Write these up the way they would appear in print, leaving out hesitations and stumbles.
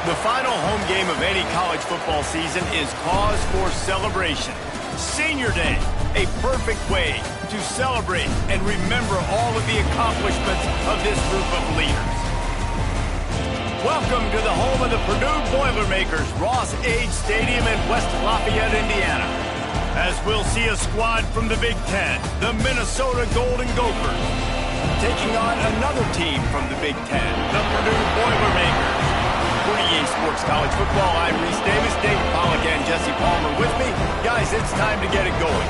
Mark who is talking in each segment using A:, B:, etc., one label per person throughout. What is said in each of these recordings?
A: The final home game of any college football season is cause for celebration. Senior Day, a perfect way to celebrate and remember all of the accomplishments of this group of leaders. Welcome to the home of the Purdue Boilermakers, Ross Age Stadium in West Lafayette, Indiana. As we'll see a squad from the Big Ten, the Minnesota Golden Gophers, taking on another team from the Big Ten, the Purdue Boilermakers. For EA Sports College Football, I'm Reese Davis, Dave Pollock, and Jesse Palmer with me. Guys, it's time to get it going.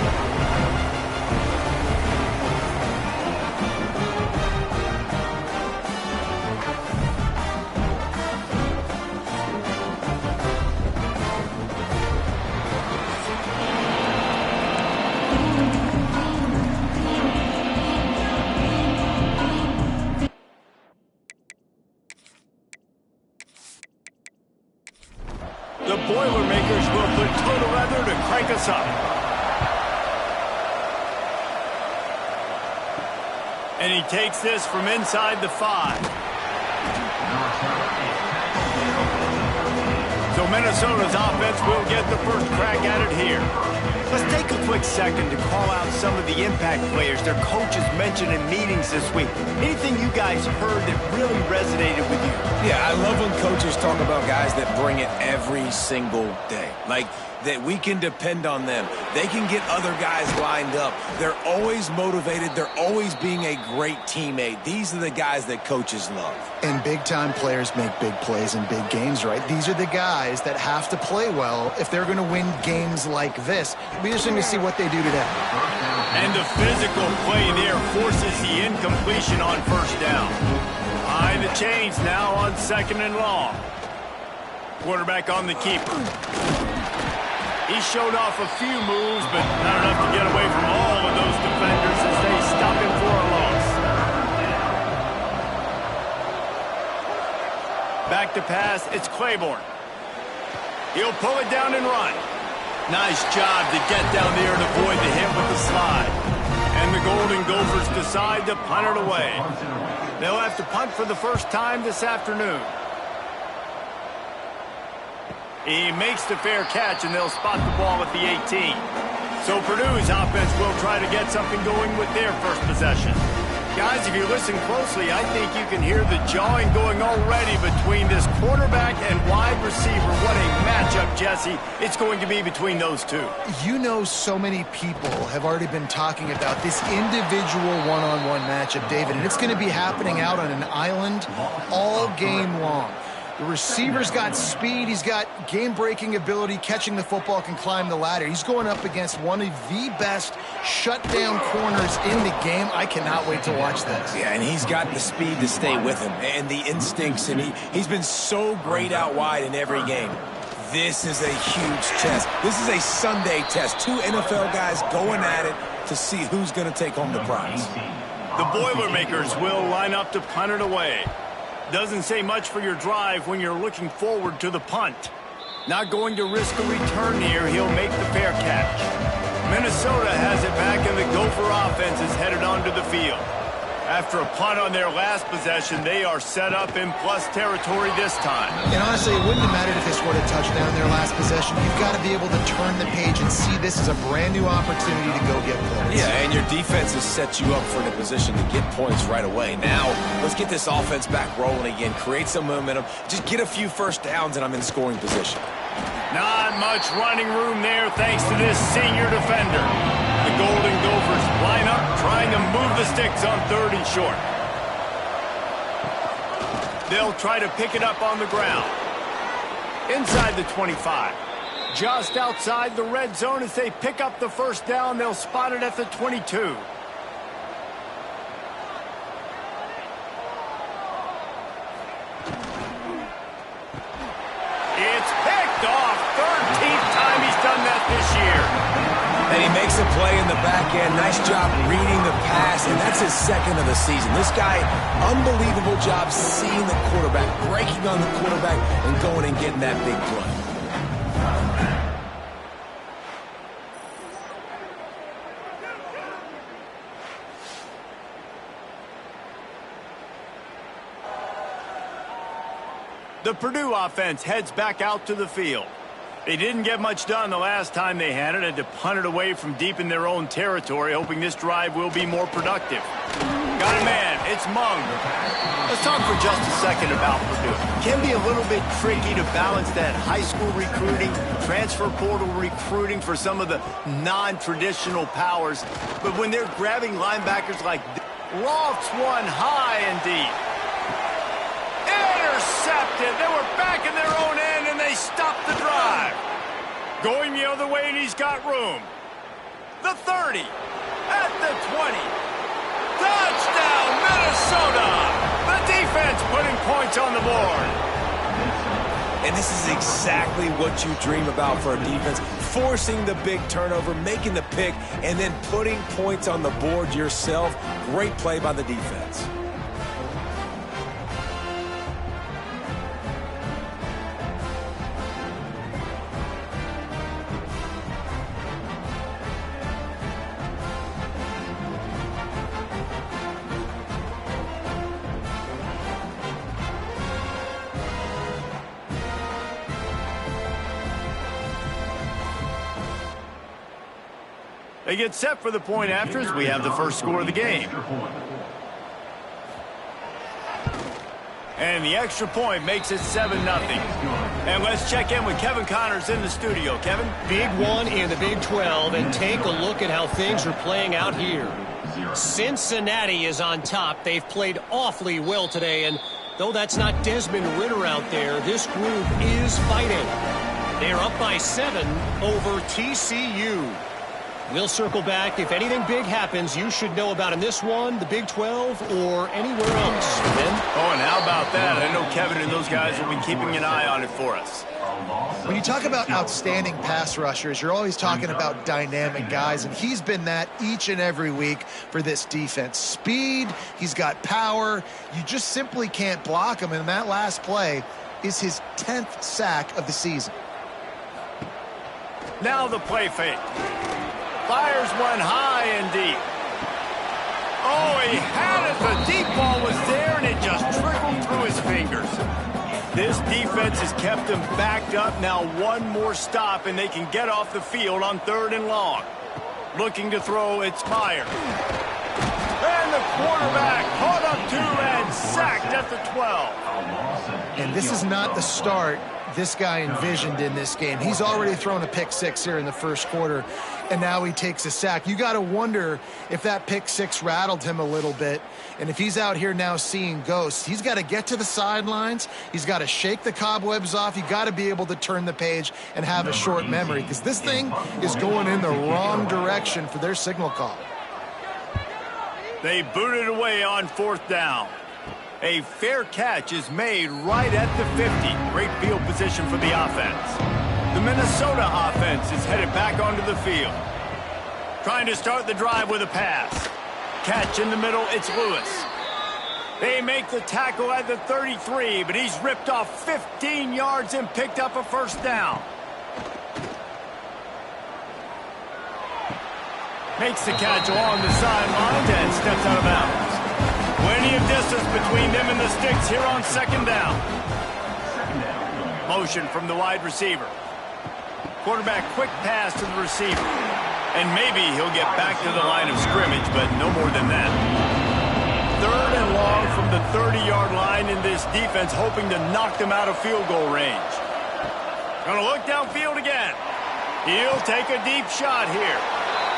A: The Boilermakers will put total leather to crank us up. And he takes this from inside the 5. So Minnesota's offense will get the first crack at it here. Let's take a quick second to call out some of the impact players their coaches mentioned in meetings this week. Anything you guys heard that really resonated with you?
B: Yeah, I love when coaches talk about guys that bring it every single day. Like, that we can depend on them. They can get other guys lined up. They're always motivated. They're always being a great teammate. These are the guys that coaches love.
C: And big-time players make big plays in big games, right? These are the guys that have to play well if they're going to win games like this. It'll be interesting to see what they do today.
A: And the physical play there forces the incompletion on first down. Behind the chains now on 2nd and long. Quarterback on the keeper. He showed off a few moves, but not enough to get away from all of those defenders as they stop him for a loss. Back to pass, it's Claiborne. He'll pull it down and run. Nice job to get down there and avoid the hit with the slide. And the Golden Gophers decide to punt it away. They'll have to punt for the first time this afternoon. He makes the fair catch, and they'll spot the ball at the 18. So Purdue's offense will try to get something going with their first possession. Guys, if you listen closely, I think you can hear the jawing going already between this quarterback and wide receiver. What a matchup, Jesse, it's going to be between those two.
C: You know, so many people have already been talking about this individual one-on-one matchup, David, and it's going to be happening out on an island all game long. The receiver's got speed. He's got game-breaking ability, catching the football, can climb the ladder. He's going up against one of the best shutdown corners in the game. I cannot wait to watch this.
B: Yeah, and he's got the speed to stay with him and the instincts, and he's been so great out wide in every game. This is a huge test. This is a Sunday test. 2 NFL guys going at it to see who's going to take home the prize.
A: The Boilermakers will line up to punt it away. Doesn't say much for your drive when you're looking forward to the punt. Not going to risk a return here. He'll make the fair catch. Minnesota has it back, and the Gopher offense is headed onto the field. After a punt on their last possession, they are set up in plus territory this time.
C: And honestly, it wouldn't have mattered if they scored a touchdown their last possession. You've got to be able to turn the page and see this as a brand new opportunity to go get points.
B: Yeah, and your defense has set you up for the position to get points right away. Now, let's get this offense back rolling again, create some momentum, just get a few first downs, and I'm in scoring position.
A: Not much running room there thanks to this senior defender. The Golden Gophers line up, trying to move the sticks on 3rd and short. They'll try to pick it up on the ground. Inside the 25. Just outside the red zone as they pick up the first down. They'll spot it at the 22. It's picked off. 13th time he's done that this year.
B: And he makes a play in the back end. Nice job reading the pass, and that's his 2nd of the season. This guy, unbelievable job seeing the quarterback, breaking on the quarterback, and going and getting that big play.
A: The Purdue offense heads back out to the field. They didn't get much done the last time they had it, had to punt it away from deep in their own territory, hoping this drive will be more productive. Got a man, it's Mung. Let's talk for just a second about Purdue. Can be a little bit tricky to balance that high school recruiting, transfer portal recruiting for some of the non-traditional powers. But when they're grabbing linebackers like lofts one high and deep. Intercepted. They were back in their own end, and they stopped the drive. Going the other way, and he's got room. The 30. At the 20. Touchdown, Minnesota. The defense putting points on the board.
B: And this is exactly what you dream about for a defense. Forcing the big turnover, making the pick, and then putting points on the board yourself. Great play by the defense.
A: They get set for the point after as we have the first score of the game. And the extra point makes it 7-0. And let's check in with Kevin Connors in the studio. Kevin?
D: Big one in the Big 12, and take a look at how things are playing out here. Cincinnati is on top. They've played awfully well today, and though that's not Desmond Ridder out there, this group is fighting. They're up by 7 over TCU. We'll circle back. If anything big happens, you should know about in this one, the Big 12, or anywhere else. Ben?
A: Oh, and how about that? I know Kevin and those guys will be keeping an eye on it for us.
C: When you talk about outstanding pass rushers, you're always talking about dynamic guys, and he's been that each and every week for this defense. Speed, he's got power. You just simply can't block him, and that last play is his 10th sack of the season.
A: Now the play fake. Fires one high and deep. Oh, he had it. The deep ball was there, and it just trickled through his fingers. This defense has kept them backed up. Now one more stop, and they can get off the field on 3rd and long. Looking to throw, it's Meyer. And the quarterback caught up to and sacked at the 12.
C: And this is not the start this guy envisioned in this game. He's already thrown a pick 6 here in the first quarter, and now he takes a sack. You got to wonder if that pick 6 rattled him a little bit, and if he's out here now seeing ghosts, he's got to get to the sidelines. He's got to shake the cobwebs off. You got to be able to turn the page and have a short memory, because this thing is going in the wrong direction for their signal call.
A: They boot it away on 4th down. A fair catch is made right at the 50. Great field position for the offense. The Minnesota offense is headed back onto the field. Trying to start the drive with a pass. Catch in the middle, it's Lewis. They make the tackle at the 33, but he's ripped off 15 yards and picked up a 1st down. Makes the catch along the sidelines and steps out of bounds. Plenty of distance between them and the sticks here on 2nd down. Motion from the wide receiver. Quarterback quick pass to the receiver. And maybe he'll get back to the line of scrimmage, but no more than that. 3rd and long from the 30-yard line in this defense, hoping to knock them out of field goal range. Gonna look downfield again. He'll take a deep shot here.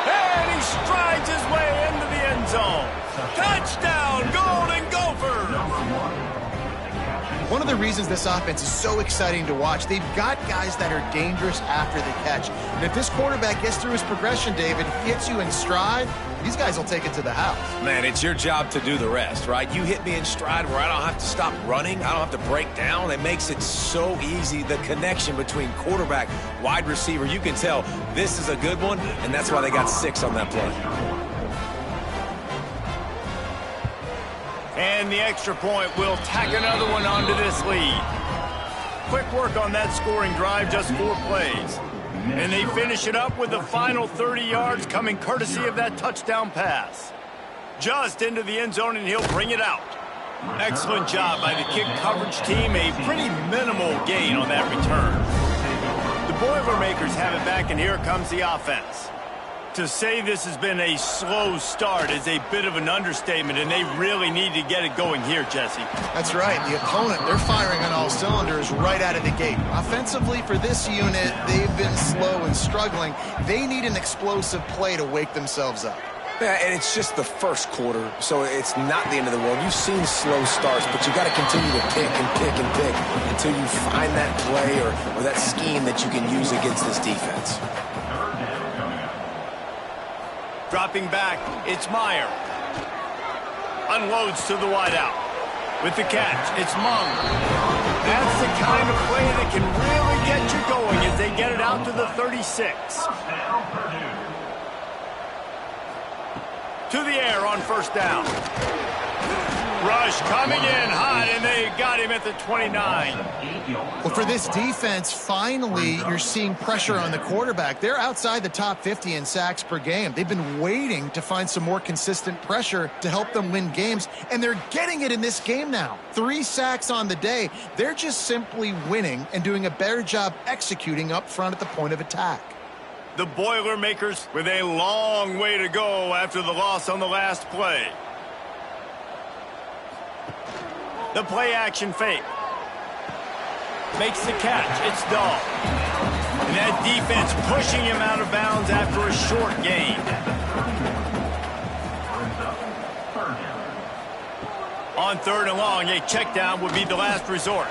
A: And he strides his way into the end zone. Touchdown, Golden Gophers!
C: One of the reasons this offense is so exciting to watch, they've got guys that are dangerous after the catch. And if this quarterback gets through his progression, David, hits you in stride, these guys will take it to the house.
B: Man, it's your job to do the rest, right? You hit me in stride where I don't have to stop running. I don't have to break down. It makes it so easy. The connection between quarterback, wide receiver, you can tell this is a good one, and that's why they got 6 on that play.
A: And the extra point will tack another one onto this lead. Quick work on that scoring drive, just 4 plays. And they finish it up with the final 30 yards coming courtesy of that touchdown pass. Just into the end zone, and he'll bring it out. Excellent job by the kick coverage team. A pretty minimal gain on that return. The Boilermakers have it back, and here comes the offense. To say this has been a slow start is a bit of an understatement, and they really need to get it going here, Jesse.
C: That's right. The opponent, they're firing on all cylinders right out of the gate. Offensively, for this unit, they've been slow and struggling. They need an explosive play to wake themselves up.
B: Yeah, and it's just the first quarter, so it's not the end of the world. You've seen slow starts, but you got to continue to pick and pick and pick until you find that play or that scheme that you can use against this defense.
A: Dropping back, it's Meyer. Unloads to the wideout. With the catch, it's Mung. That's the kind of play that can really get you going as they get it out to the 36. To the air on first down. Rush coming in hot, and they got him at the 29.
C: Well, for this defense, finally, you're seeing pressure on the quarterback. They're outside the top 50 in sacks per game. They've been waiting to find some more consistent pressure to help them win games, and they're getting it in this game now. 3 sacks on the day. They're just simply winning and doing a better job executing up front at the point of attack.
A: The Boilermakers with a long way to go after the loss on the last play. The play-action fake. Makes the catch. It's Dahl. And that defense pushing him out of bounds after a short gain. On 3rd and long, a check down would be the last resort.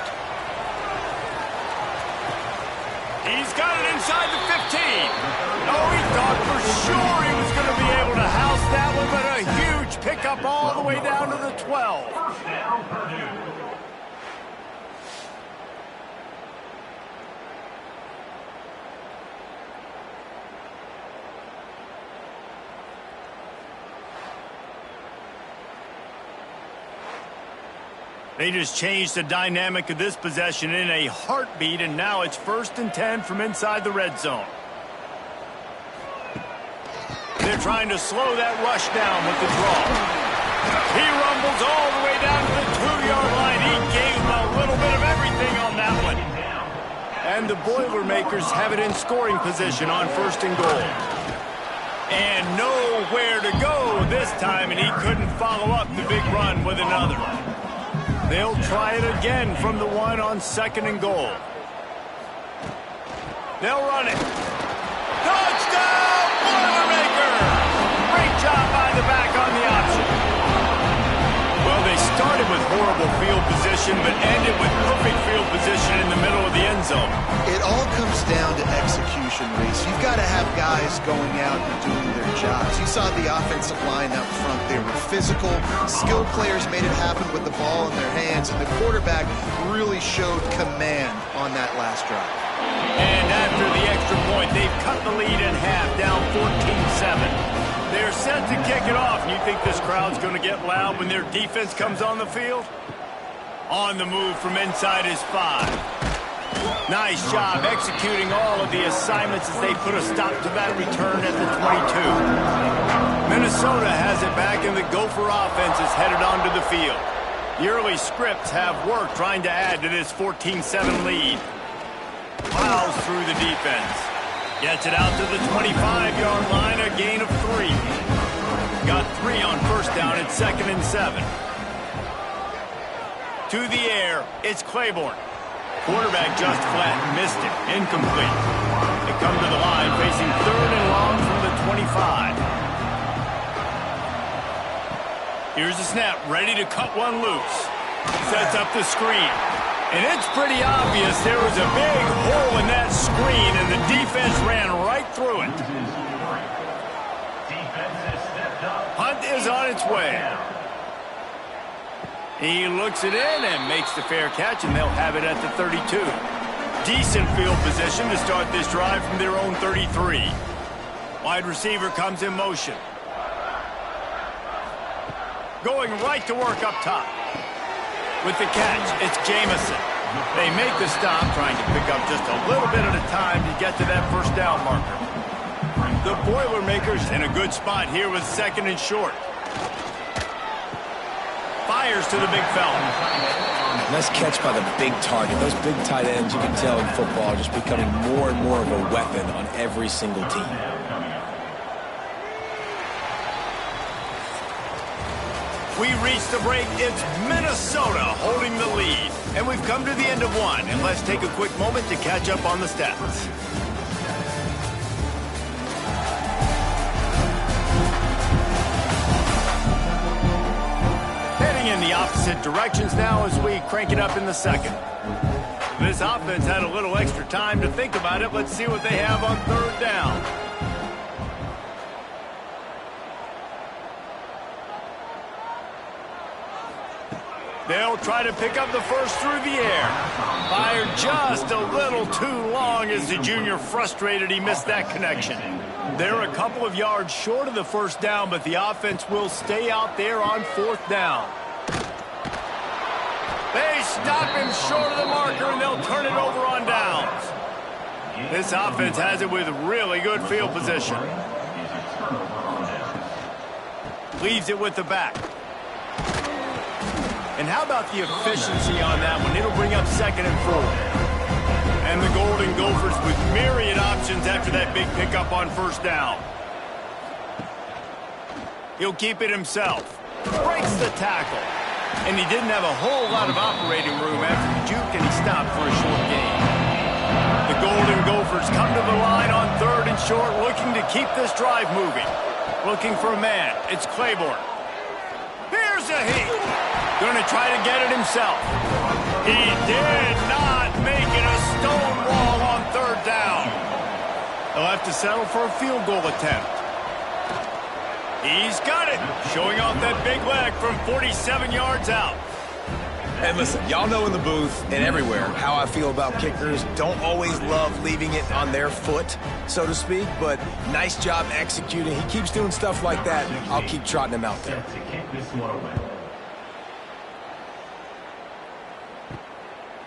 A: He's got it inside the 15. Oh, he thought for sure he was going to be able to house that one, but a huge pickup all the way down to the 12. They just changed the dynamic of this possession in a heartbeat, and now it's 1st and 10 from inside the red zone. They're trying to slow that rush down with the draw. He rumbles all the way down to the 2-yard line. He gave him a little bit of everything on that one. And the Boilermakers have it in scoring position on 1st and goal. And nowhere to go this time, and he couldn't follow up the big run with another. They'll try it again from the 1 on 2nd and goal. They'll run it. Touchdown, Boilermaker! Great job by the back on the option. Well, they started with horrible field position, but ended with perfect field position in the middle of the end zone.
C: It all comes down to execution, Reese. You've got to have guys going out and doing their jobs. You saw the offensive line out front. They were physical. Skilled players made it happen with the ball in their hands, and the quarterback really showed command on that last drive.
A: And after the extra point, they've cut the lead in half, down 14-7. They're set to kick it off, and you think this crowd's going to get loud when their defense comes on the field? On the move from inside his 5. Nice job executing all of the assignments as they put a stop to that return at the 22. Minnesota has it back, and the Gopher offense is headed onto the field. The early scripts have worked trying to add to this 14-7 lead. Plows through the defense. Gets it out to the 25-yard line, a gain of 3. Got 3 on 1st down at 2nd and 7. To the air, it's Claiborne. Quarterback just flat, missed it, incomplete. They come to the line facing 3rd and long from the 25. Here's the snap, ready to cut one loose. Sets up the screen. And it's pretty obvious there was a big hole in that screen, and the defense ran right through it. Hunt is on its way. He looks it in and makes the fair catch, and they'll have it at the 32. Decent field position to start this drive from their own 33. Wide receiver comes in motion. Going right to work up top. With the catch, it's Jamison. They make the stop, trying to pick up just a little bit at a time to get to that 1st down marker. The Boilermakers in a good spot here with 2nd and short. 5 fires to the big fella.
B: Nice catch by the big target. Those big tight ends, you can tell in football, are just becoming more and more of a weapon on every single team.
A: We reach the break. It's Minnesota holding the lead. And we've come to the end of one. And let's take a quick moment to catch up on the stats. Heading in the opposite directions now as we crank it up in the second. This offense had a little extra time to think about it. Let's see what they have on third down. They'll try to pick up the first through the air. Fired just a little too long as the junior frustrated he missed that connection. They're a couple of yards short of the first down, but the offense will stay out there on fourth down. They stop him short of the marker, and they'll turn it over on downs. This offense has it with really good field position. Leaves it with the back. And how about the efficiency on that one? It'll bring up 2nd and 4. And the Golden Gophers with myriad options after that big pickup on first down. He'll keep it himself. Breaks the tackle. And he didn't have a whole lot of operating room after the juke, and he stopped for a short gain. The Golden Gophers come to the line on 3rd and short, looking to keep this drive moving. Looking for a man. It's Claiborne. Here's a heat. Going to try to get it himself. He did not make it a stone wall on 3rd down. They'll have to settle for a field goal attempt. He's got it. Showing off that big leg from 47 yards out.
B: And listen, y'all know in the booth and everywhere how I feel about kickers. Don't always love leaving it on their foot, so to speak, but nice job executing. He keeps doing stuff like that. I'll keep trotting him out there.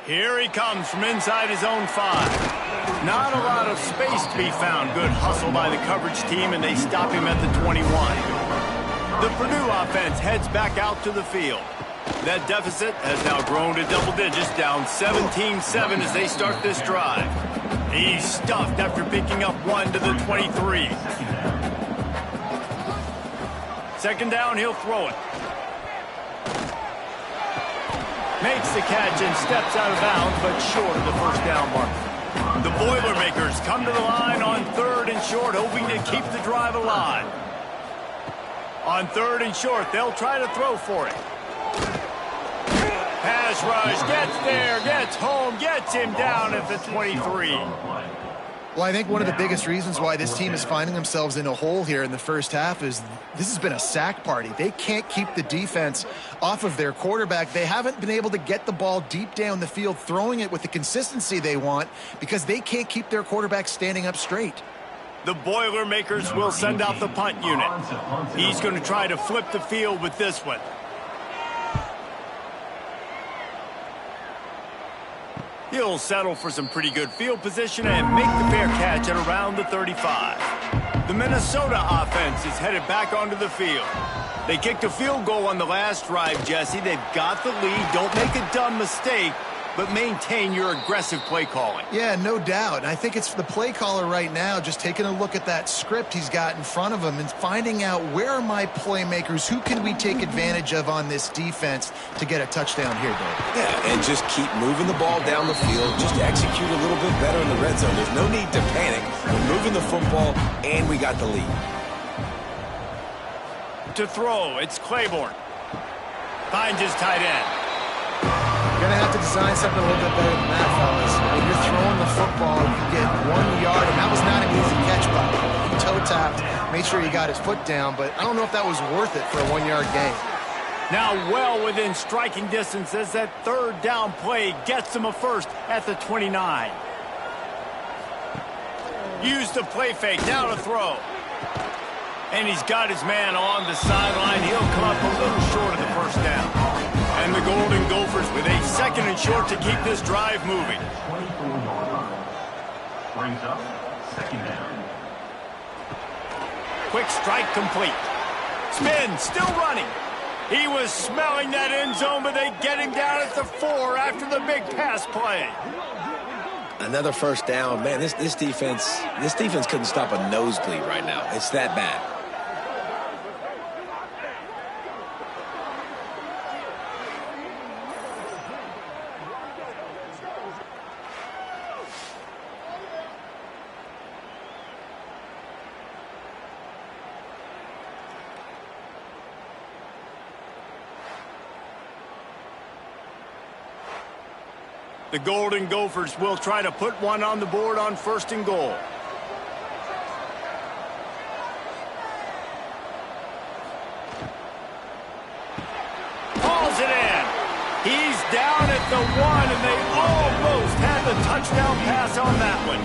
A: Here he comes from inside his own 5. Not a lot of space to be found. Good hustle by the coverage team, and they stop him at the 21. The Purdue offense heads back out to the field. That deficit has now grown to double digits, down 17-7 as they start this drive. He's stuffed after picking up 1 to the 23. 2nd down, he'll throw it. Makes the catch and steps out of bounds, but short of the first down marker. The Boilermakers come to the line on 3rd and short, hoping to keep the drive alive. On 3rd and short, they'll try to throw for it. Pass rush, gets there, gets home, gets him down at the 23.
C: Well, I think one of the biggest reasons why this team is finding themselves in a hole here in the first half is this has been a sack party. They can't keep the defense off of their quarterback. They haven't been able to get the ball deep down the field, throwing it with the consistency they want because they can't keep their quarterback standing up straight.
A: The Boilermakers will send out the punt unit. He's going to try to flip the field with this one. He'll settle for some pretty good field position and make the fair catch at around the 35. The Minnesota offense is headed back onto the field. They kicked a field goal on the last drive, Jesse. They've got the lead. Don't make a dumb mistake, but maintain your aggressive play calling.
C: Yeah, no doubt. And I think it's the play caller right now just taking a look at that script he's got in front of him and finding out where are my playmakers, who can we take advantage of on this defense to get a touchdown here, Dave.
B: Yeah, and just keep moving the ball down the field. Just execute a little bit better in the red zone. There's no need to panic. We're moving the football, and we got the lead.
A: To throw, it's Claiborne. Finds his tight end.
C: You're going to have to design something a little bit better than that, fellas. When you're throwing the football, you get 1 yard, and that was not an easy catch by him. He toe-tapped, made sure he got his foot down, but I don't know if that was worth it for a 1 yard gain.
A: Now well within striking distance as that 3rd down play gets him a first at the 29. Use the play fake, now to throw. And he's got his man on the sideline. He'll come up a little short of the first down. And the Golden Gophers with a 2nd and short to keep this drive moving.
E: Brings up 2nd down.
A: Quick strike complete. Spin, still running. He was smelling that end zone, but they get him down at the 4 after the big pass play.
B: Another first down. Man, this defense couldn't stop a nosebleed right now. It's that bad.
A: The Golden Gophers will try to put one on the board on 1st and goal. Hauls it in. He's down at the 1, and they almost had the touchdown pass on that one.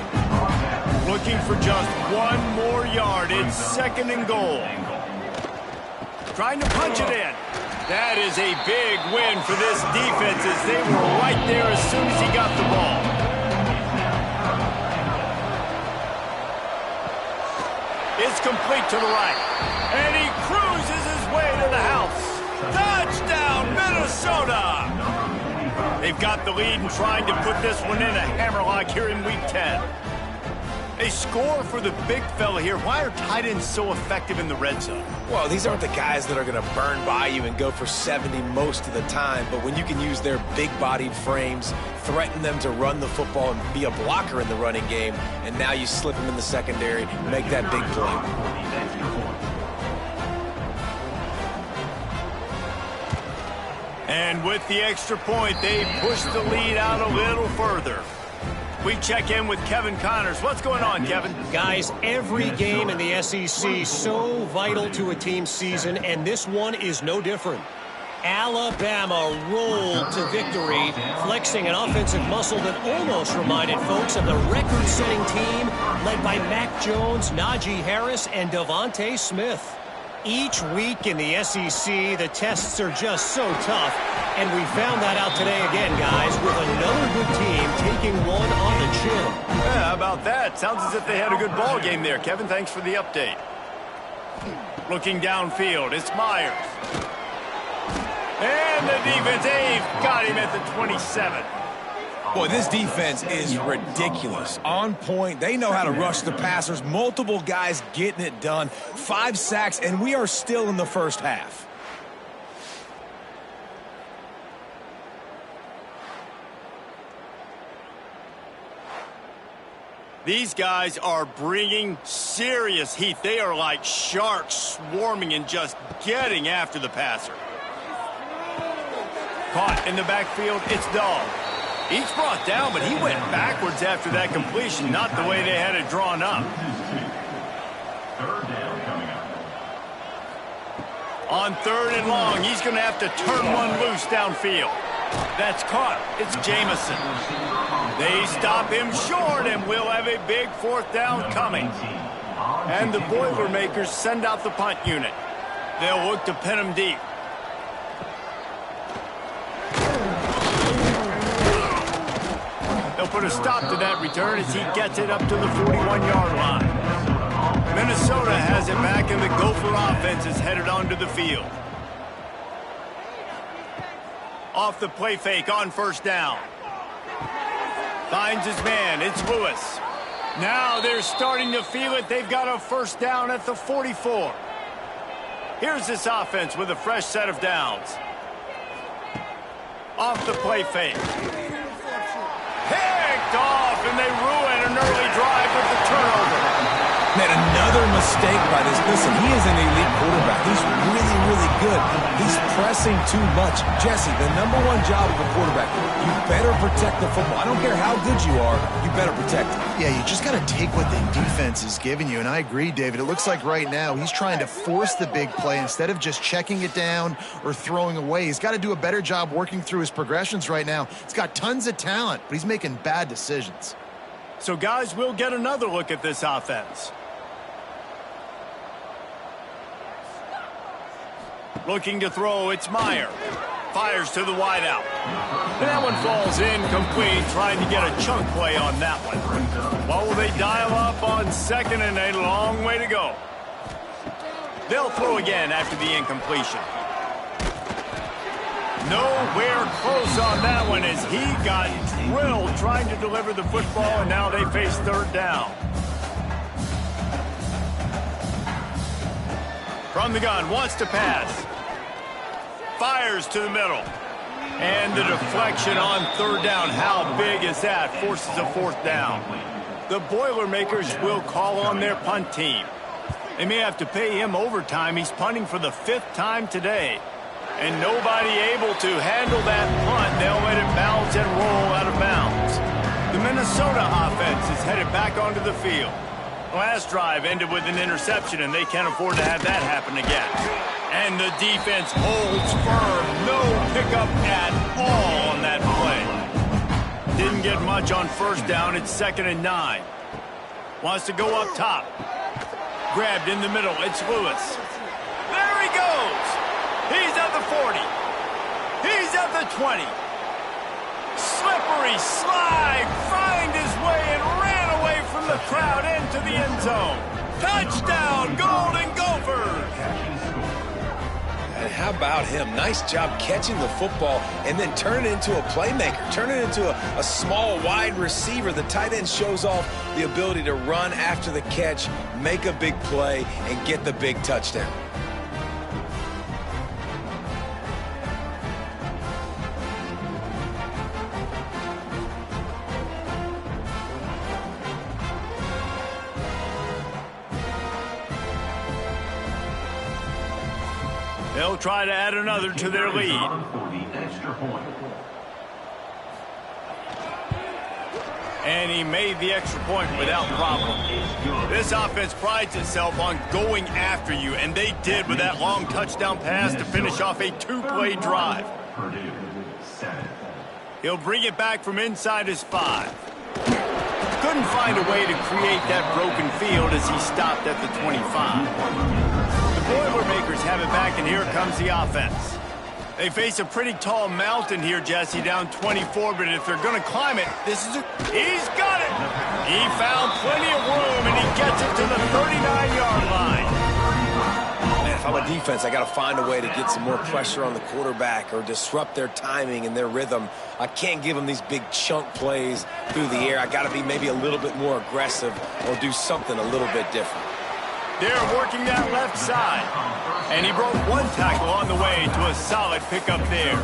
A: Looking for just 1 more yard. It's 2nd and goal. Trying to punch it in. That is a big win for this defense as they were right there as soon as he got the ball. It's complete to the right. And he cruises his way to the house. Touchdown, Minnesota! They've got the lead and trying to put this one in a hammerlock here in Week 10. A score for the big fella here. Why are tight ends so effective in the red zone?
B: Well, these aren't the guys that are going to burn by you and go for 70 most of the time, but when you can use their big-bodied frames, threaten them to run the football and be a blocker in the running game, and now you slip them in the secondary, make that big play.
A: And with the extra point, they push the lead out a little further. We check in with Kevin Connors. What's going on, Kevin?
D: Guys, every game in the SEC so vital to a team's season, and this one is no different. Alabama rolled to victory, flexing an offensive muscle that almost reminded folks of the record-setting team led by Mac Jones, Najee Harris, and Devontae Smith. Each week in the SEC, the tests are just so tough, and we found that out today again, guys, with another good team taking one on the chin.
A: Yeah, how about that? Sounds as if they had a good ball game there. Kevin, thanks for the update. Looking downfield, it's Myers. And the defense, they've got him at the 27.
B: Boy, this defense is ridiculous. On point. They know how to rush the passers. Multiple guys getting it done. 5 sacks, and we are still in the first half.
A: These guys are bringing serious heat. They are like sharks swarming and just getting after the passer. Caught in the backfield, it's Dahl. He's brought down, but he went backwards after that completion, not the way they had it drawn up.
E: 3rd down coming up.
A: On 3rd and long, he's going to have to turn one loose downfield. That's caught. It's Jamison. They stop him short, and we'll have a big 4th down coming. And the Boilermakers send out the punt unit. They'll look to pin him deep. They'll put a stop to that return as he gets it up to the 41-yard line. Minnesota has it back, and the Gopher offense is headed onto the field. Off the play fake on 1st down. Finds his man. It's Lewis. Now they're starting to feel it. They've got a 1st down at the 44. Here's this offense with a fresh set of downs. Off the play fake. Picked off, and they ruin an early drive with the turnover.
B: Man, another mistake by this. Listen, he is an elite quarterback. He's really, really good. He's pressing too much. Jesse, the #1 job of a quarterback, you better protect the football. I don't care how good you are, you better protect it.
C: Yeah, you just got to take what the defense is giving you, and I agree, David. It looks like right now he's trying to force the big play instead of just checking it down or throwing away. He's got to do a better job working through his progressions right now. He's got tons of talent, but he's making bad decisions.
A: So, guys, we'll get another look at this offense. Looking to throw, it's Meyer. Fires to the wideout. That one falls incomplete, trying to get a chunk play on that one. What will they dial up on 2nd and a long way to go? They'll throw again after the incompletion. Nowhere close on that one as he got drilled trying to deliver the football, and now they face third down. From the gun, wants to pass. Fires to the middle. And the deflection on third down. How big is that? Forces a fourth down. The Boilermakers will call on their punt team. They may have to pay him overtime. He's punting for the 5th time today. And nobody able to handle that punt. They'll let it bounce and roll out of bounds. The Minnesota offense is headed back onto the field. Last drive ended with an interception, and they can't afford to have that happen again. And the defense holds firm. No pickup at all on that play. Didn't get much on first down. It's 2nd and 9. Wants to go up top. Grabbed in the middle. It's Lewis. There he goes. He's at the 40. He's at the 20. Slippery slide. Find his way and ran away from the crowd into the end zone. Touchdown, Golden Gophers.
B: And how about him? Nice job catching the football and then turn it into a playmaker. Turn it into a small, wide receiver. The tight end shows off the ability to run after the catch, make a big play, and get the big touchdown.
A: They'll try to add another to their lead. And he made the extra point without problem. This offense prides itself on going after you, and they did with that long touchdown pass to finish off a 2-play drive.
E: Purdue, 7.
A: He'll bring it back from inside his 5. Couldn't find a way to create that broken field as he stopped at the 25. The Boilermakers have it back, and here comes the offense. They face a pretty tall mountain here, Jesse, down 24, but if they're going to climb it, he's got it! He found plenty of room, and he gets it to the 39-yard line.
B: Man, if I'm a defense, I got to find a way to get some more pressure on the quarterback or disrupt their timing and their rhythm. I can't give them these big chunk plays through the air. I got to be maybe a little bit more aggressive or do something a little bit different.
A: They're working that left side. And he broke one tackle on the way to a solid pickup there.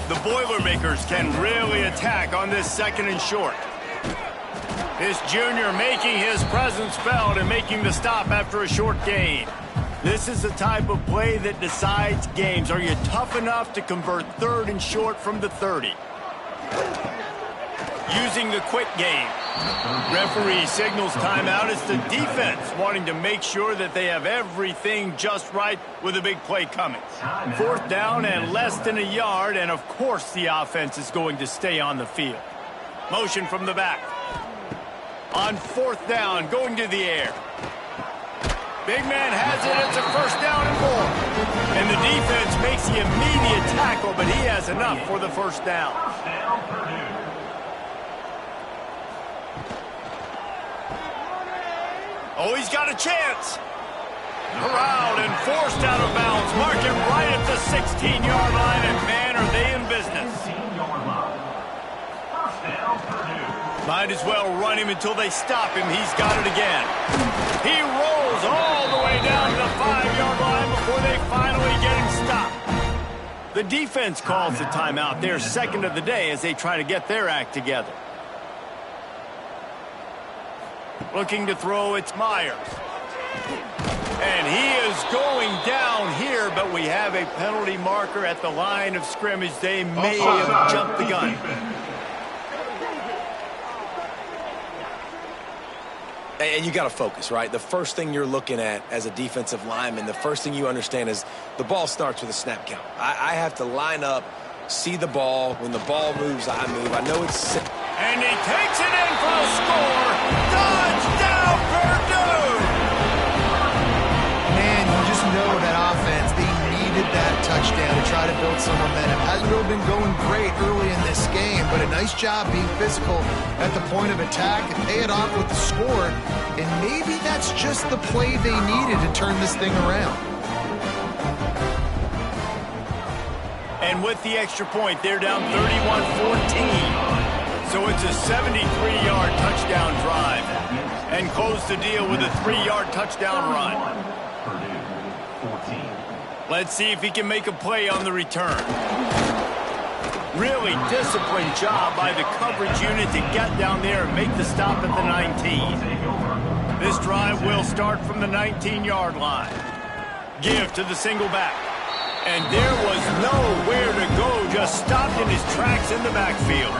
A: The Boilermakers can really attack on this 2nd and short. This junior making his presence felt and making the stop after a short gain. This is the type of play that decides games. Are you tough enough to convert 3rd and short from the 30? Using the quick game. Referee signals timeout. It's the defense wanting to make sure that they have everything just right with a big play coming. 4th down and less than a yard, and of course the offense is going to stay on the field. Motion from the back. On 4th down, going to the air. Big man has it. It's a 1st down and more. And the defense makes the immediate tackle, but he has enough for the 1st down. Oh, he's got a chance. Corralled and forced out of bounds. Mark it right at the 16-yard line, and man, are they in business. Might as well run him until they stop him. He's got it again. He rolls all the way down to the 5-yard line before they finally get him stopped. The defense calls the timeout. They're 2nd of the day as they try to get their act together. Looking to throw, it's Myers. And he is going down here, but we have a penalty marker at the line of scrimmage. They may have jumped the gun.
B: And you got to focus, right? The first thing you're looking at as a defensive lineman, the first thing you understand is the ball starts with a snap count. I have to line up, see the ball. When the ball moves, I move. I know it's...
A: And he takes it in for a score. Touchdown, Purdue!
C: Man, you just know that offense, they needed that touchdown to try to build some momentum. Hasn't really been going great early in this game, but a nice job being physical at the point of attack and pay it off with the score. And maybe that's just the play they needed to turn this thing around.
A: And with the extra point, they're down 31-14. So it's a 73-yard touchdown drive. And close the deal with a 3-yard touchdown run. Let's see if he can make a play on the return. Really disciplined job by the coverage unit to get down there and make the stop at the 19. This drive will start from the 19-yard line. Give to the single back. And there was nowhere to go, just stopped in his tracks in the backfield.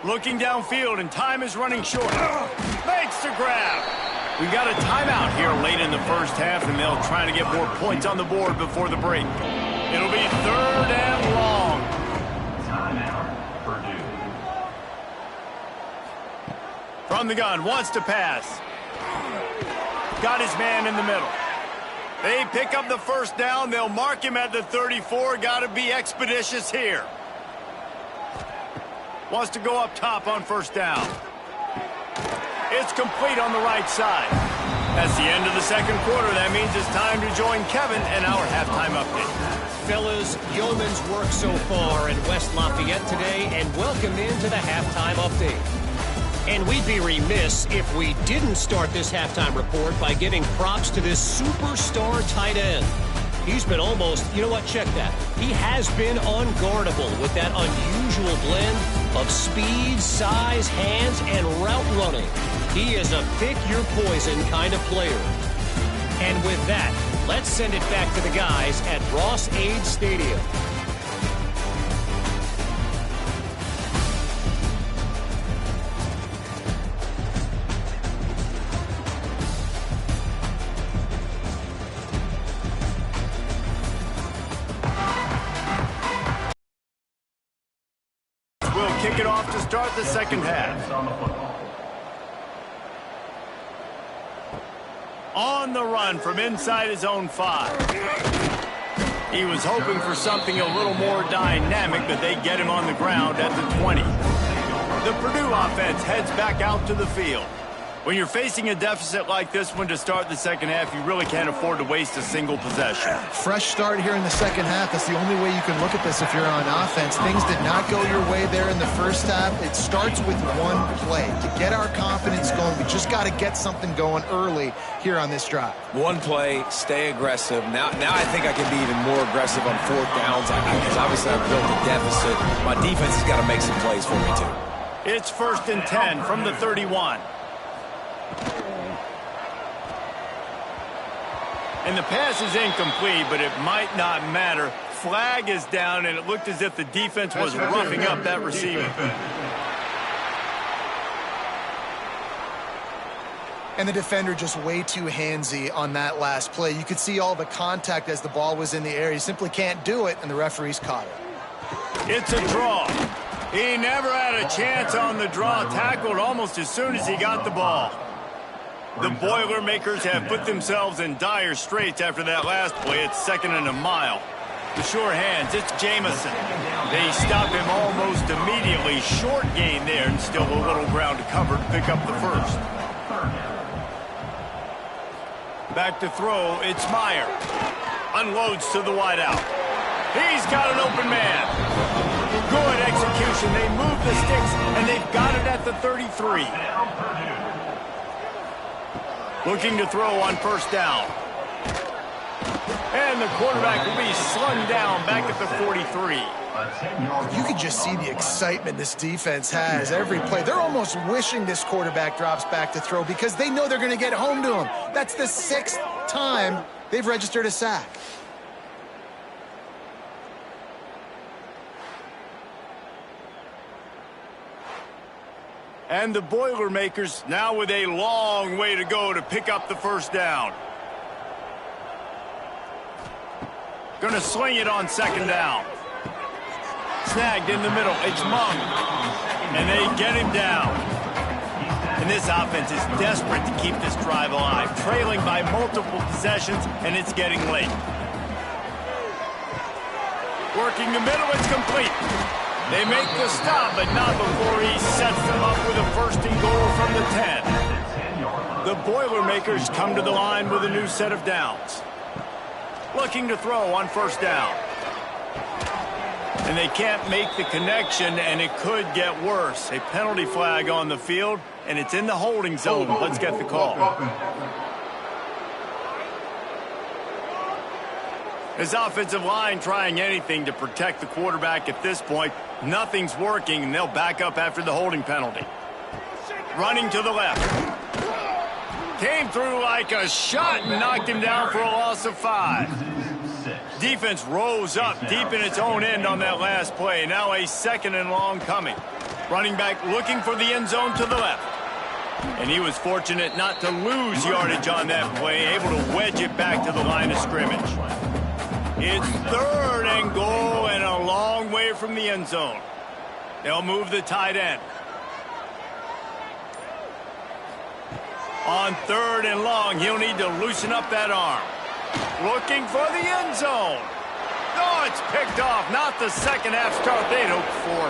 A: Looking downfield, and time is running short. Makes the grab. We got a timeout here late in the first half, and they'll try to get more points on the board before the break. It'll be 3rd and long.
E: Timeout, Purdue.
A: From the gun, wants to pass. Got his man in the middle. They pick up the first down. They'll mark him at the 34. Got to be expeditious here. Wants to go up top on first down. It's complete on the right side. That's the end of the second quarter. That means it's time to join Kevin and our halftime update.
D: Fellas, yeoman's work so far in West Lafayette today, and welcome into the halftime update. And we'd be remiss if we didn't start this halftime report by giving props to this superstar tight end. He's been almost, you know what, check that. He has been unguardable with that unusual blend of speed, size, hands, and route running. He is a pick-your-poison kind of player. And with that, let's send it back to the guys at Ross-Ade Stadium.
A: We'll kick it off to start the second half. On the run from inside his own 5. He was hoping for something a little more dynamic, but they get him on the ground at the 20. The Purdue offense heads back out to the field. When you're facing a deficit like this one to start the second half, you really can't afford to waste a single possession.
C: Fresh start here in the second half. That's the only way you can look at this if you're on offense. Things did not go your way there in the first half. It starts with one play. To get our confidence going, we just got to get something going early here on this drive.
B: One play, stay aggressive. Now I think I can be even more aggressive on 4th downs because obviously I've built a deficit. My defense has got to make some plays for me too.
A: It's 1st and 10 from the 31. And the pass is incomplete, but it might not matter. Flag is down, and it looked as if the defense was roughing up that receiver.
C: And the defender just way too handsy on that last play. You could see all the contact as the ball was in the air. You simply can't do it, and the referees caught it.
A: It's a draw. He never had a chance on the draw. Tackled almost as soon as he got the ball. The Boilermakers have put themselves in dire straits after that last play. It's 2nd and a mile. The sure hands, it's Jamison. They stop him almost immediately. Short gain there, and still a little ground to cover to pick up the first. Back to throw, it's Meyer. Unloads to the wideout. He's got an open man. Good execution. They move the sticks, and they've got it at the 33. Looking to throw on first down. And the quarterback will be slung down back at the 43.
C: You could just see the excitement this defense has every play. They're almost wishing this quarterback drops back to throw because they know they're going to get home to him. That's the 6th time they've registered a sack.
A: And the Boilermakers now with a long way to go to pick up the first down. Gonna sling it on 2nd down. Snagged in the middle. It's Mung. And they get him down. And this offense is desperate to keep this drive alive. Trailing by multiple possessions, and it's getting late. Working the middle, it's complete. They make the stop, but not before he sets them up with a 1st and goal from the 10. The Boilermakers come to the line with a new set of downs. Looking to throw on first down. And they can't make the connection, and it could get worse. A penalty flag on the field, and it's in the holding zone. Let's get the call. His offensive line trying anything to protect the quarterback at this point. Nothing's working, and they'll back up after the holding penalty. Running to the left. Came through like a shot and knocked him down for a loss of 5. Defense rose up deep in its own end on that last play. Now a 2nd and long coming. Running back looking for the end zone to the left. And he was fortunate not to lose yardage on that play, able to wedge it back to the line of scrimmage. It's 3rd and goal and a long way from the end zone. They'll move the tight end. On 3rd and long, he'll need to loosen up that arm. Looking for the end zone. Oh, it's picked off. Not the second half start they'd hoped for.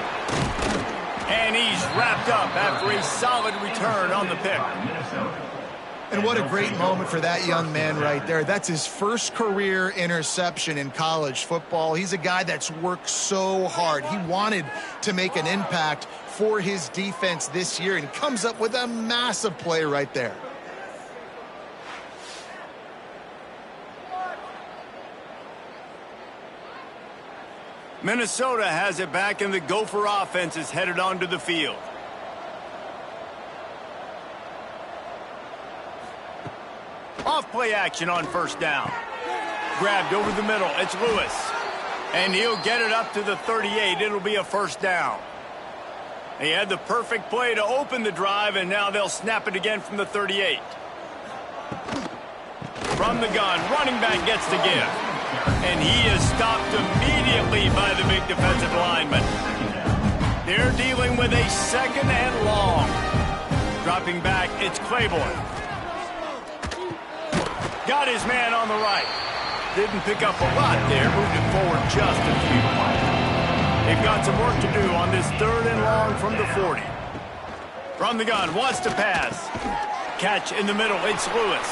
A: And he's wrapped up after a solid return on the pick.
C: And what a great moment for that young man right there. That's his first career interception in college football. He's a guy that's worked so hard. He wanted to make an impact for his defense this year and comes up with a massive play right there.
A: Minnesota has it back, and the Gopher offense is headed onto the field. Off play action on first down. Grabbed over the middle. It's Lewis. And he'll get it up to the 38. It'll be a first down. He had the perfect play to open the drive, and now they'll snap it again from the 38. From the gun, running back gets to give. And he is stopped immediately by the big defensive lineman. They're dealing with a 2nd and long. Dropping back, it's Claiborne. Got his man on the right. Didn't pick up a lot there. Moved it forward just a few. They've got some work to do on this 3rd and long from the 40. From the gun, wants to pass. Catch in the middle, it's Lewis.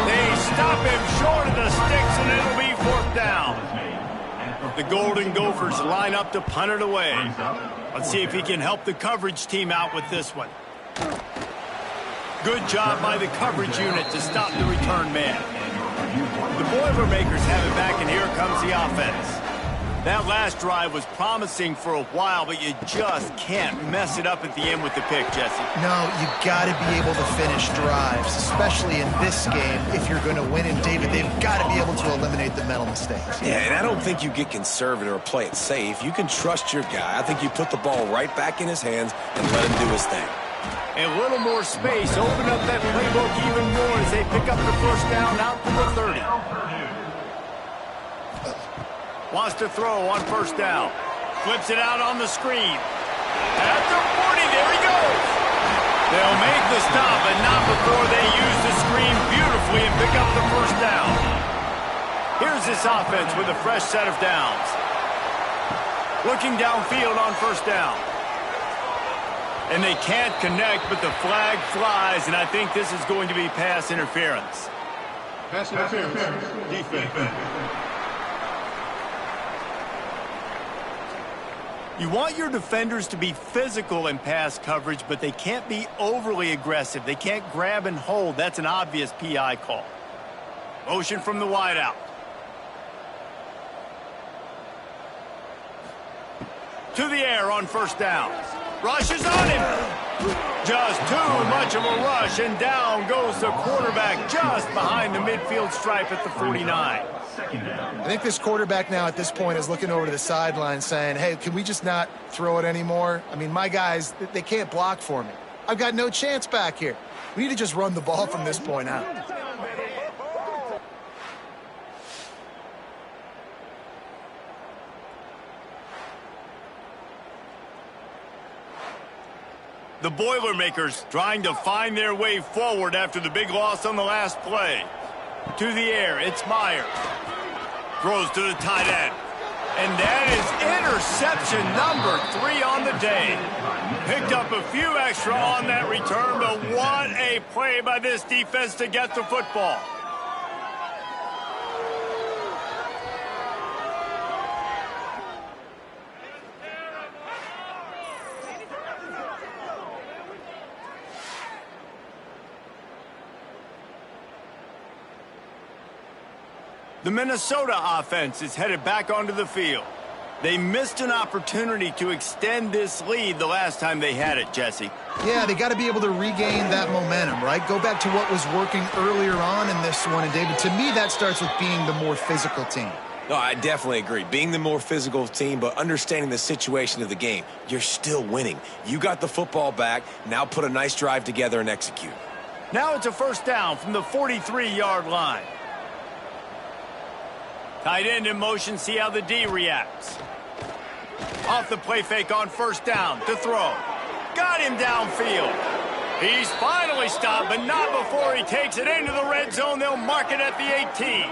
A: They stop him short of the sticks, and it'll be 4th down. The Golden Gophers line up to punt it away. Let's see if he can help the coverage team out with this one. Good job by the coverage unit to stop the return man. The Boilermakers have it back, and here comes the offense. That last drive was promising for a while, but you just can't mess it up at the end with the pick, Jesse.
C: No, you got to be able to finish drives, especially in this game if you're going to win. And, David, they've got to be able to eliminate the mental mistakes.
B: Yeah, and I don't think you get conservative or play it safe. You can trust your guy. I think you put the ball right back in his hands and let him do his thing.
A: A little more space, open up that playbook even more as they pick up the first down out to the 30. Wants to throw on first down. Flips it out on the screen. At the 40, there he goes. They'll make the stop, but not before they use the screen beautifully and pick up the first down. Here's this offense with a fresh set of downs. Looking downfield on first down. And they can't connect, but the flag flies, and I think this is going to be pass interference.
F: Pass interference. Defense.
A: You want your defenders to be physical in pass coverage, but they can't be overly aggressive. They can't grab and hold. That's an obvious PI call. Motion from the wideout. To the air on first down. Rushes on him. Just too much of a rush, and down goes the quarterback just behind the midfield stripe at the 49.
C: I think this quarterback now at this point is looking over to the sideline saying, hey, can we just not throw it anymore? I mean, my guys, they can't block for me. I've got no chance back here. We need to just run the ball from this point out.
A: The Boilermakers trying to find their way forward after the big loss on the last play. To the air, it's Myers. Throws to the tight end. And that is Interception number 3 on the day. Picked up a few extra on that return, but what a play by this defense to get the football. The Minnesota offense is headed back onto the field. They missed an opportunity to extend this lead the last time they had it, Jesse.
C: Yeah, they got to be able to regain that momentum, right? Go back to what was working earlier on in this one. And, David, to me, that starts with being the more physical team.
B: No, I definitely agree. Being the more physical team, but understanding the situation of the game. You're still winning. You got the football back. Now put a nice drive together and execute.
A: Now it's a first down from the 43-yard line. Tight end in motion, see how the D reacts. Off the play fake on first down to throw. Got him downfield. He's finally stopped, but not before he takes it into the red zone. They'll mark it at the 18.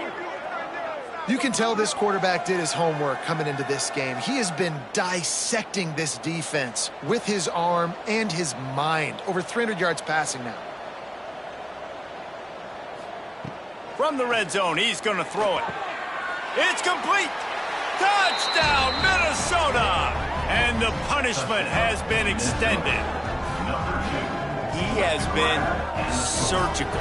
C: You can tell this quarterback did his homework coming into this game. He has been dissecting this defense with his arm and his mind. Over 300 yards passing now.
A: From the red zone, he's going to throw it. It's complete. Touchdown, Minnesota! And the punishment has been extended. He has been surgical.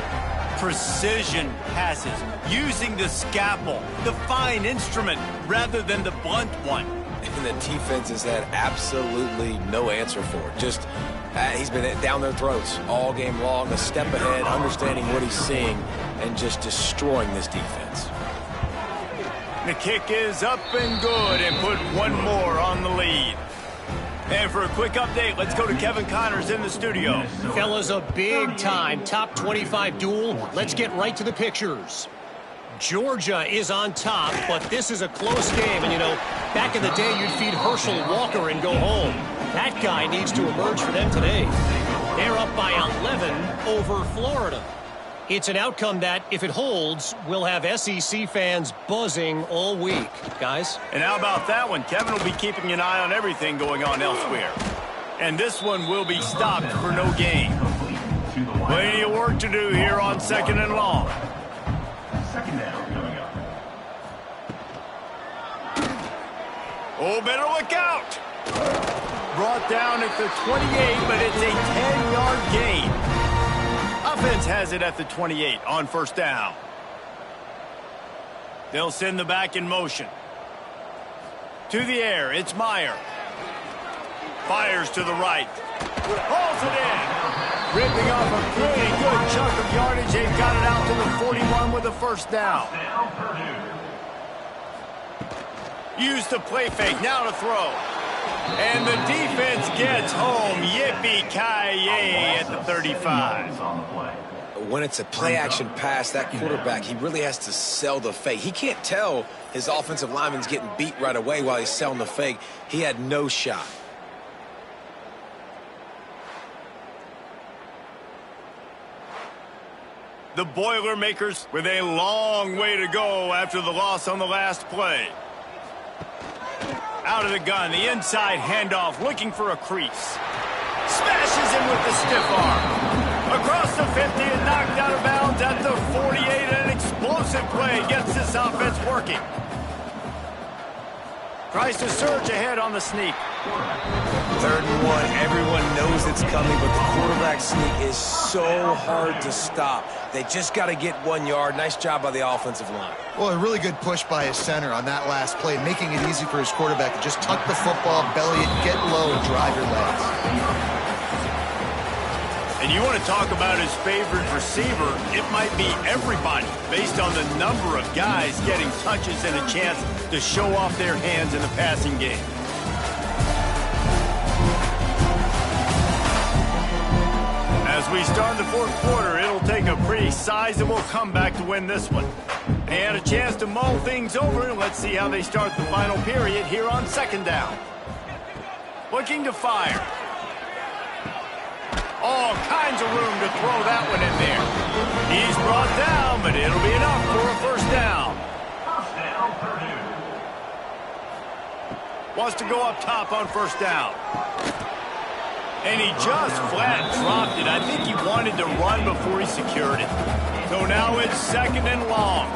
A: Precision passes, using the scalpel, the fine instrument, rather than the blunt one.
B: And the defense has had absolutely no answer for it. Just, he's been down their throats all game long, a step ahead, understanding what he's seeing, and just destroying this defense.
A: The kick is up and good, and put one more on the lead. And for a quick update, let's go to Kevin Connors in the studio.
D: Fellas, a big-time top 25 duel. Let's get right to the pictures. Georgia is on top, but this is a close game. And, you know, back in the day, you'd feed Herschel Walker and go home. That guy needs to emerge for them today. They're up by 11 over Florida. It's an outcome that, if it holds, will have SEC fans buzzing all week. Guys?
A: And how about that one? Kevin will be keeping an eye on everything going on elsewhere. And this one will be stopped for no gain. Plenty of work to do here on 2nd and long.
E: Second down coming up.
A: Oh, better look out! Brought down at the 28, but it's a 10-yard gain. Offense has it at the 28 on first down. They'll send the back in motion. To the air, it's Meyer. Fires to the right. Hauls it in. Ripping off a pretty good chunk of yardage. They've got it out to the 41 with a first down. Use the play fake, now to throw. And the defense gets home. Yippee-ki-yay at the 35.
B: When it's a play-action pass, that quarterback, he really has to sell the fake. He can't tell his offensive lineman's getting beat right away while he's selling the fake. He had no shot.
A: The Boilermakers with a long way to go after the loss on the last play. Out of the gun, the inside handoff, looking for a crease. Smashes him with the stiff arm. Across the 50 and knocked out of bounds at the 48. An explosive play gets this offense working. Tries to surge ahead on the sneak.
B: 3rd and 1, everyone knows it's coming, but the quarterback sneak is so hard to stop. They just got to get 1 yard. Nice job by the offensive line.
C: Well, a really good push by his center on that last play, making it easy for his quarterback to just tuck the football, belly it, get low, and drive your legs.
A: And you want to talk about his favorite receiver, it might be everybody, based on the number of guys getting touches and a chance to show off their hands in the passing game. As we start the 4th quarter, it'll take a pretty sizable comeback to win this one. They had a chance to mull things over, and let's see how they start the final period here on 2nd down. Looking to fire. All kinds of room to throw that one in there. He's brought down, but it'll be enough for a first down.
E: First down, Purdue.
A: Wants to go up top on first down. And he just flat dropped it. I think he wanted to run before he secured it. So now it's 2nd and long.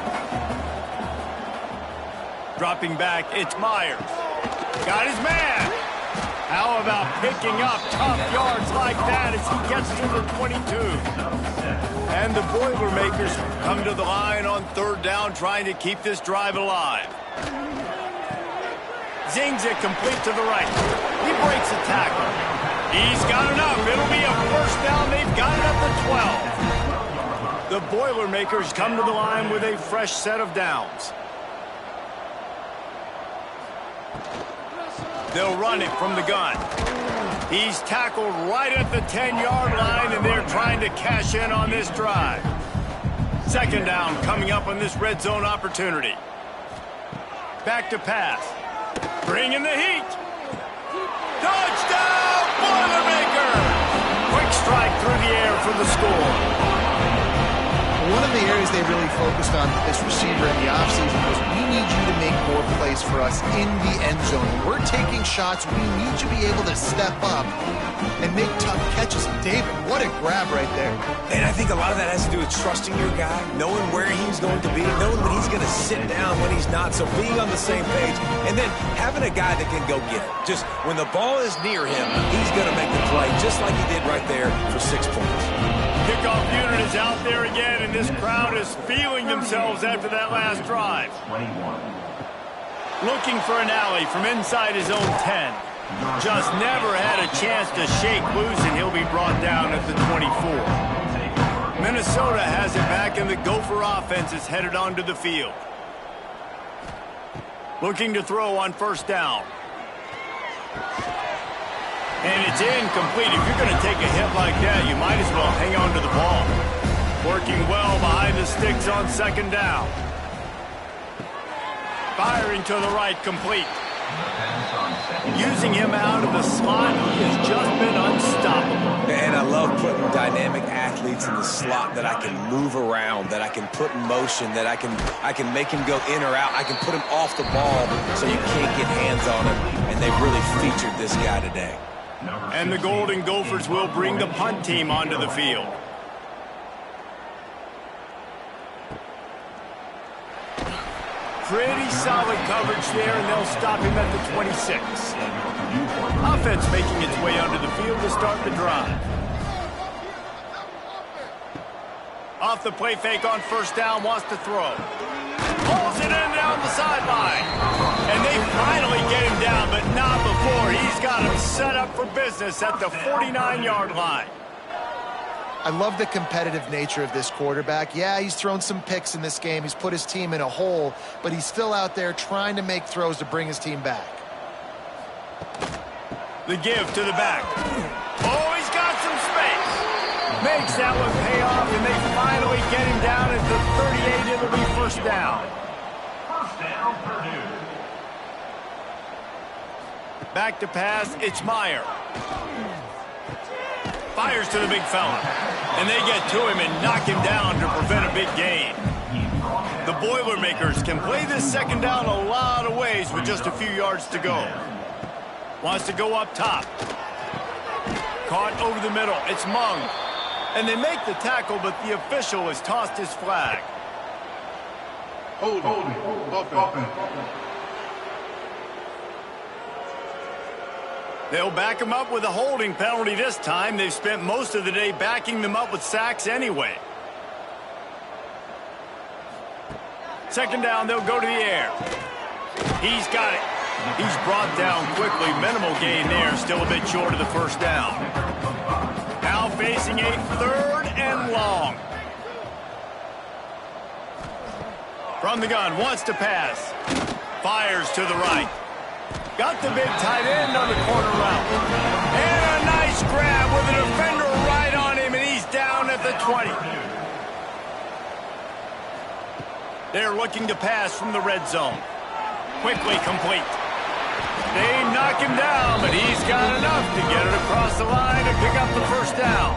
A: Dropping back, it's Myers. Got his man. How about picking up tough yards like that as he gets to the 22? And the Boilermakers come to the line on 3rd down, trying to keep this drive alive. Zings it complete to the right. He breaks a tackle. He's got enough. It'll be a 1st down. They've got it at the 12. The Boilermakers come to the line with a fresh set of downs. They'll run it from the gun. He's tackled right at the 10-yard line, and they're trying to cash in on this drive. 2nd down coming up on this red zone opportunity. Back to pass. Bringing the heat. Touchdown, Boilermakers! Quick strike through the air for the score.
C: One of the areas they really focused on with this receiver in the offseason was, we need you to make more plays for us in the end zone. When we're taking shots, we need you to be able to step up and make tough catches. David, what a grab right there.
B: And I think a lot of that has to do with trusting your guy, knowing where he's going to be, knowing when he's going to sit down, when he's not. So being on the same page, and then having a guy that can go get it. Just when the ball is near him, he's going to make the play, just like he did right there for 6 points.
A: Kickoff unit is out there again, and this crowd is feeling themselves after that last drive.
E: 21.
A: Looking for an alley from inside his own 10. Just never had a chance to shake loose, and he'll be brought down at the 24. Minnesota has it back, and the Gopher offense is headed onto the field. Looking to throw on 1st down. And it's incomplete. If you're going to take a hit like that, you might as well hang on to the ball. Working well behind the sticks on 2nd down. Firing to the right, complete. Using him out of the slot, he has just been unstoppable.
B: And I love putting dynamic athletes in the slot that I can move around, that I can put in motion, that I can make him go in or out. I can put him off the ball so you can't get hands on him. And they've really featured this guy today.
A: And the Golden Gophers will bring the punt team onto the field. Pretty solid coverage there, and they'll stop him at the 26. Offense making its way onto the field to start the drive. Off the play fake on 1st down, wants to throw. Pulls it in down the sideline. And they finally get him down, but not before. He's got him set up for business at the 49-yard line.
C: I love the competitive nature of this quarterback. Yeah, he's thrown some picks in this game. He's put his team in a hole, but he's still out there trying to make throws to bring his team back.
A: The give to the back. Oh, he's got some space. Makes that one pay off, and they finally get him down at the 38. It'll be 1st down.
E: 1st down, Purdue.
A: Back to pass, it's Meyer. Fires to the big fella. And they get to him and knock him down to prevent a big gain. The Boilermakers can play this 2nd down a lot of ways with just a few yards to go. Wants to go up top. Caught over the middle. It's Mung. And they make the tackle, but the official has tossed his flag.
F: Holding. Offense.
A: They'll back him up with a holding penalty this time. They've spent most of the day backing them up with sacks anyway. 2nd down, they'll go to the air. He's got it. He's brought down quickly. Minimal gain there. Still a bit short of the 1st down. Now facing a 3rd and long. From the gun, wants to pass. Fires to the right. Got the big tight end on the corner route. And a nice grab with a defender right on him, and he's down at the 20. They're looking to pass from the red zone. Quickly complete. They knock him down, but he's got enough to get it across the line and pick up the 1st down.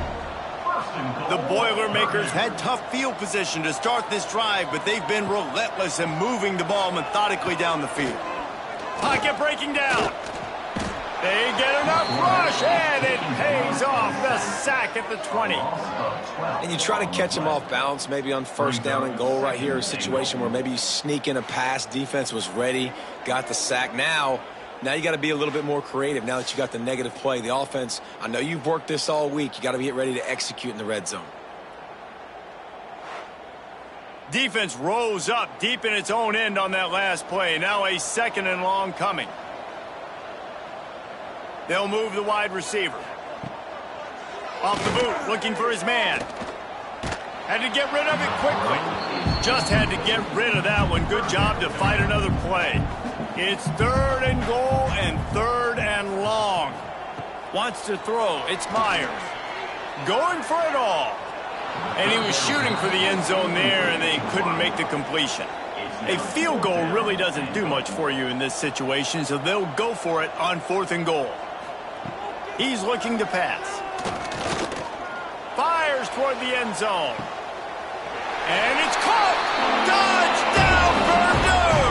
A: The Boilermakers had tough field position to start this drive, but they've been relentless in moving the ball methodically down the field. Pocket breaking down. They get enough rush, and it pays off. The sack at the 20.
B: And you try to catch them off balance, maybe on first down and goal right here, a situation where maybe you sneak in a pass. Defense was ready, got the sack. Now you got to be a little bit more creative now that you got the negative play. The offense, I know you've worked this all week. You got to get ready to execute in the red zone.
A: Defense rose up deep in its own end on that last play. Now a 2nd and long coming. They'll move the wide receiver. Off the boot, looking for his man. Had to get rid of it quickly. Just had to get rid of that one. Good job to fight another play. It's 3rd and goal and 3rd and long. Wants to throw. It's Myers. Going for it all. And he was shooting for the end zone there, and they couldn't make the completion. A field goal really doesn't do much for you in this situation, so they'll go for it on 4th and goal. He's looking to pass. Fires toward the end zone. And it's caught! Touchdown, Purdue!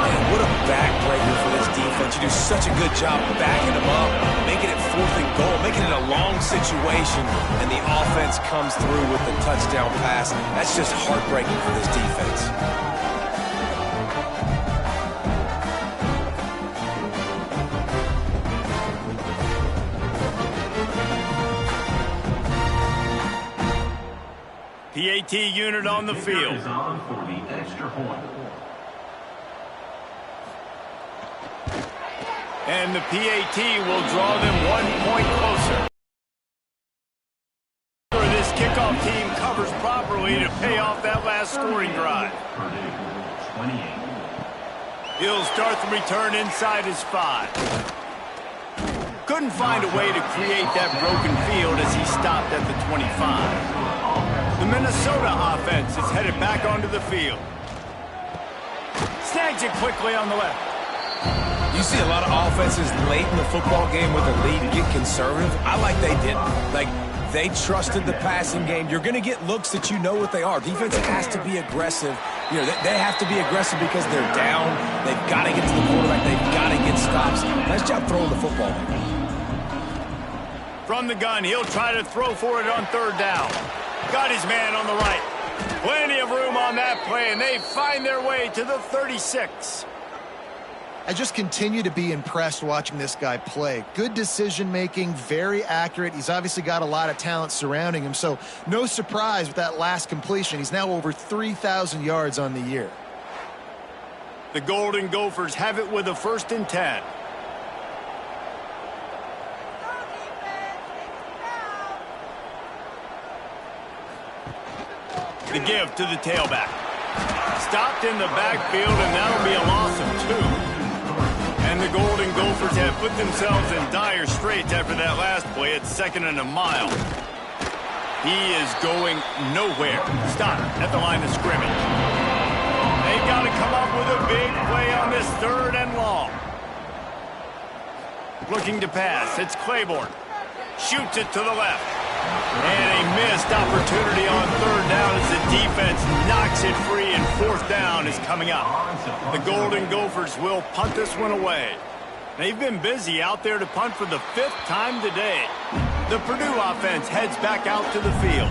B: Man, what a backbreaker for this defense. You do such a good job backing them up, making it 4th and goal, making it a long situation, and the offense comes through with the touchdown pass. That's just heartbreaking for this defense.
A: PAT unit on the field. And the PAT will draw them 1 point closer. This kickoff team covers properly to pay off that last scoring drive. He'll start the return inside his 5. Couldn't find a way to create that broken field as he stopped at the 25. The Minnesota offense is headed back onto the field. Snags it quickly on the left.
B: You see a lot of offenses late in the football game with a lead get conservative. I like they didn't. Like, they trusted the passing game. You're going to get looks that you know what they are. Defense has to be aggressive. You know, they have to be aggressive because they're down. They've got to get to the quarterback. They've got to get stops. Nice job throwing the football.
A: From the gun, he'll try to throw for it on 3rd down. Got his man on the right. Plenty of room on that play, and they find their way to the 36.
C: I just continue to be impressed watching this guy play. Good decision-making, very accurate. He's obviously got a lot of talent surrounding him, so no surprise with that last completion. He's now over 3,000 yards on the year.
A: The Golden Gophers have it with a 1st and 10. The give to the tailback. Stopped in the backfield, and that'll be a loss of 2. And the Golden Gophers have put themselves in dire straits after that last play at 2nd and a mile. He is going nowhere. Stop at the line of scrimmage. They've got to come up with a big play on this 3rd and long. Looking to pass. It's Claiborne. Shoots it to the left. And a missed opportunity on 3rd down as the defense knocks it free, and 4th down is coming up. The Golden Gophers will punt this one away. They've been busy out there to punt for the 5th time today. The Purdue offense heads back out to the field.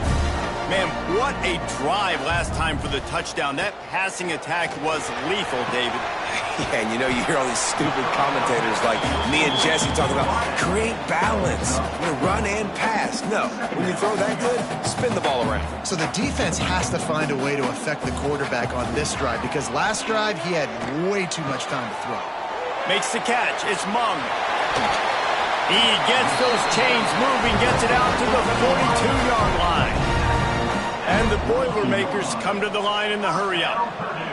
A: Man, what a drive last time for the touchdown. That passing attack was lethal, David.
B: Yeah, and you know, you hear all these stupid commentators like me and Jesse talking about create balance, you know, run and pass. No, when you throw that good, spin the ball around.
C: So the defense has to find a way to affect the quarterback on this drive, because last drive he had way too much time to throw.
A: Makes the catch. It's Mung. He gets those chains moving, gets it out to the 42-yard line. And the Boilermakers come to the line in the hurry-up.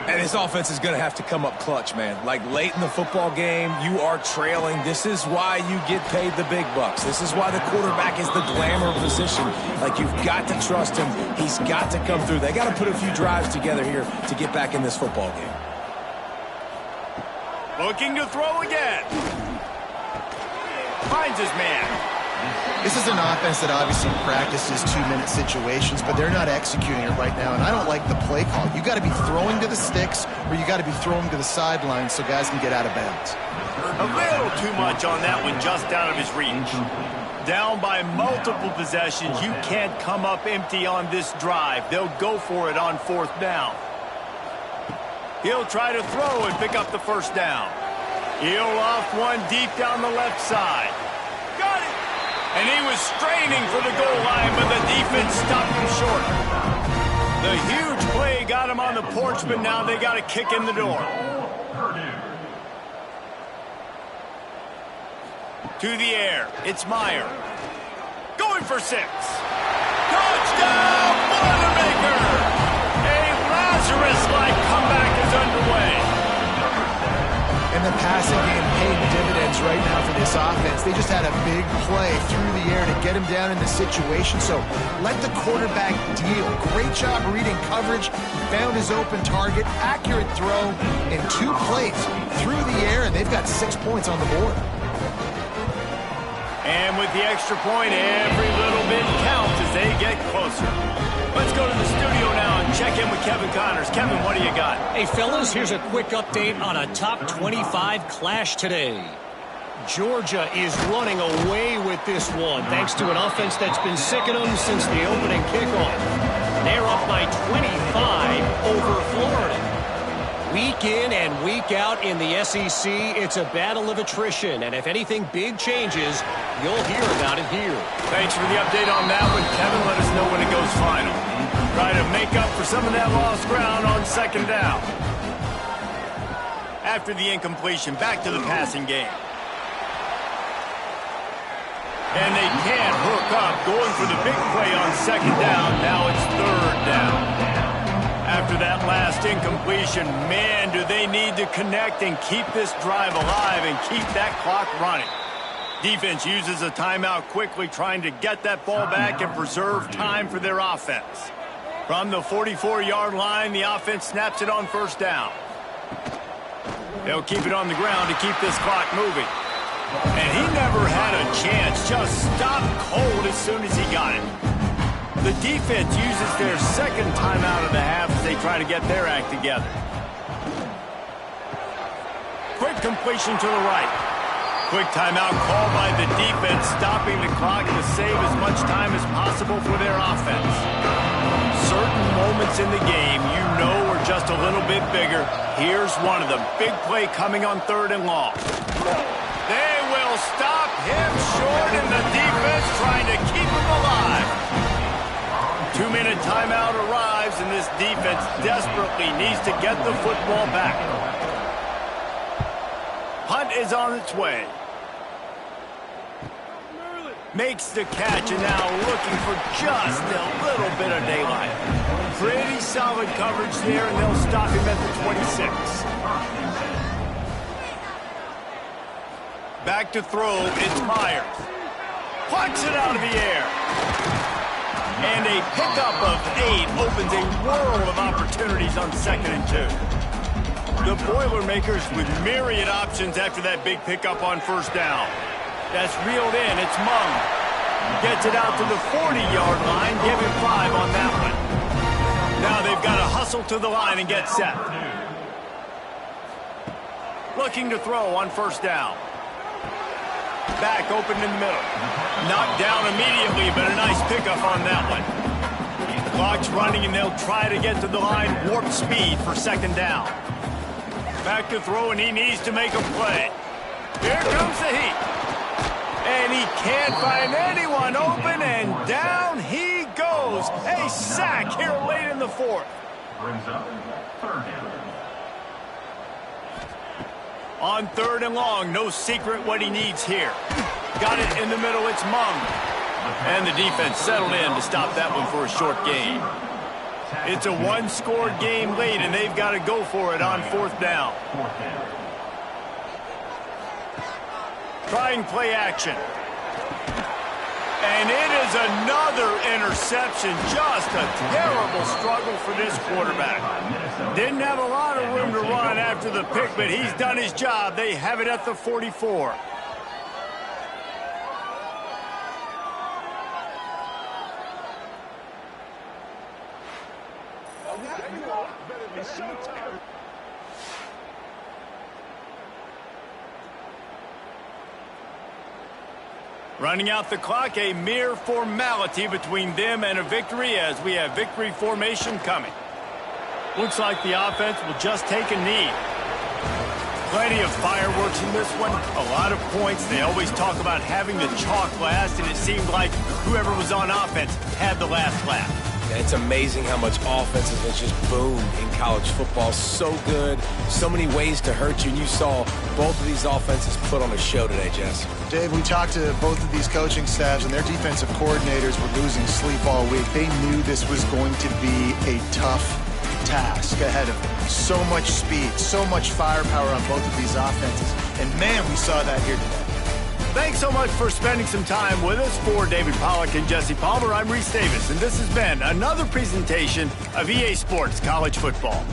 B: And this offense is going to have to come up clutch, man. Like, late in the football game, you are trailing. This is why you get paid the big bucks. This is why the quarterback is the glamour position. Like, you've got to trust him. He's got to come through. They got to put a few drives together here to get back in this football game.
A: Looking to throw again. Finds his man.
C: This is an offense that obviously practices 2-minute situations, but they're not executing it right now, and I don't like the play call. You got to be throwing to the sticks, or you got to be throwing to the sidelines so guys can get out of bounds.
A: A little too much on that one, just out of his reach. Down by multiple possessions, you can't come up empty on this drive. They'll go for it on 4th down. He'll try to throw and pick up the 1st down. He'll off one deep down the left side. Got it! And he was straining for the goal line, but the defense stopped him short. The huge play got him on the porch, but now they got a kick in the door. To the air, it's Meyer. Going for 6. Touchdown, Boilermaker! A Lazarus-like comeback is underway.
C: And the passing game paying dividends right now for this offense. They just had a big play through the air to get him down in the situation. So let the quarterback deal. Great job reading coverage. Found his open target. Accurate throw. And 2 plays through the air, and they've got 6 points on the board.
A: And with the extra point, every little bit counts as they get closer. Let's go to the studio now and check in with Kevin Connors. Kevin, what do you got?
D: Hey, fellas, here's a quick update on a top 25 clash today. Georgia is running away with this one, thanks to an offense that's been sicking them since the opening kickoff. They're up by 25 over Florida. Week in and week out in the SEC, it's a battle of attrition, and if anything big changes, you'll hear about it here.
A: Thanks for the update on that one, Kevin. Let us know when it goes final. Try to make up for some of that lost ground on 2nd down. After the incompletion, back to the passing game. And they can't hook up, going for the big play on 2nd down. Now it's 3rd down. After that last incompletion, man, do they need to connect and keep this drive alive and keep that clock running. Defense uses a timeout quickly, trying to get that ball back and preserve time for their offense. From the 44-yard line, the offense snaps it on 1st down. They'll keep it on the ground to keep this clock moving. And he never had a chance, just stopped cold as soon as he got it. The defense uses their 2nd timeout of the half as they try to get their act together. Quick completion to the right. Quick timeout called by the defense, stopping the clock to save as much time as possible for their offense. Certain moments in the game you know are just a little bit bigger. Here's one of them. Big play coming on 3rd and long. They will stop him short, and the defense trying to keep him alive. 2-minute timeout arrives, and this defense desperately needs to get the football back. Punt is on its way. Makes the catch, and now looking for just a little bit of daylight. Pretty solid coverage there, and they'll stop him at the 26. Back to throw, it's Myers. Plucks it out of the air. And a pickup of 8 opens a world of opportunities on 2nd and 2. The Boilermakers with myriad options after that big pickup on 1st down. That's reeled in. It's Mung. Gets it out to the 40-yard line. Give him 5 on that one. Now they've got to hustle to the line and get set. Looking to throw on 1st down. Back open in the middle. Knocked down immediately, but a nice pickup on that one. Clock's running, and they'll try to get to the line. Warp speed for 2nd down. Back to throw, and he needs to make a play. Here comes the heat. And he can't find anyone open, and down he goes. A sack here late in the 4th.
E: Brings up 3rd down.
A: On 3rd and long, no secret what he needs here. Got it in the middle, it's Mung. And the defense settled in to stop that one for a short gain. It's a one-scored game late, and they've got to go for it on 4th down. Trying play action. And it is another interception. Just a terrible struggle for this quarterback. Didn't have a lot of room to run after the pick, but he's done his job. They have it at the 44. Running out the clock, a mere formality between them and a victory as we have victory formation coming. Looks like the offense will just take a knee. Plenty of fireworks in this one, a lot of points. They always talk about having the chalk last, and it seemed like whoever was on offense had the last laugh.
B: Yeah, it's amazing how much offenses has just boomed in college football. So good, so many ways to hurt you, and you saw both of these offenses put on a show today, Jess.
C: Dave, we talked to both of these coaching staffs, and their defensive coordinators were losing sleep all week. They knew this was going to be a tough task ahead of them. So much speed, so much firepower on both of these offenses. And man, we saw that here today.
A: Thanks so much for spending some time with us. For David Pollack and Jesse Palmer, I'm Reese Davis, and this has been another presentation of EA Sports College Football.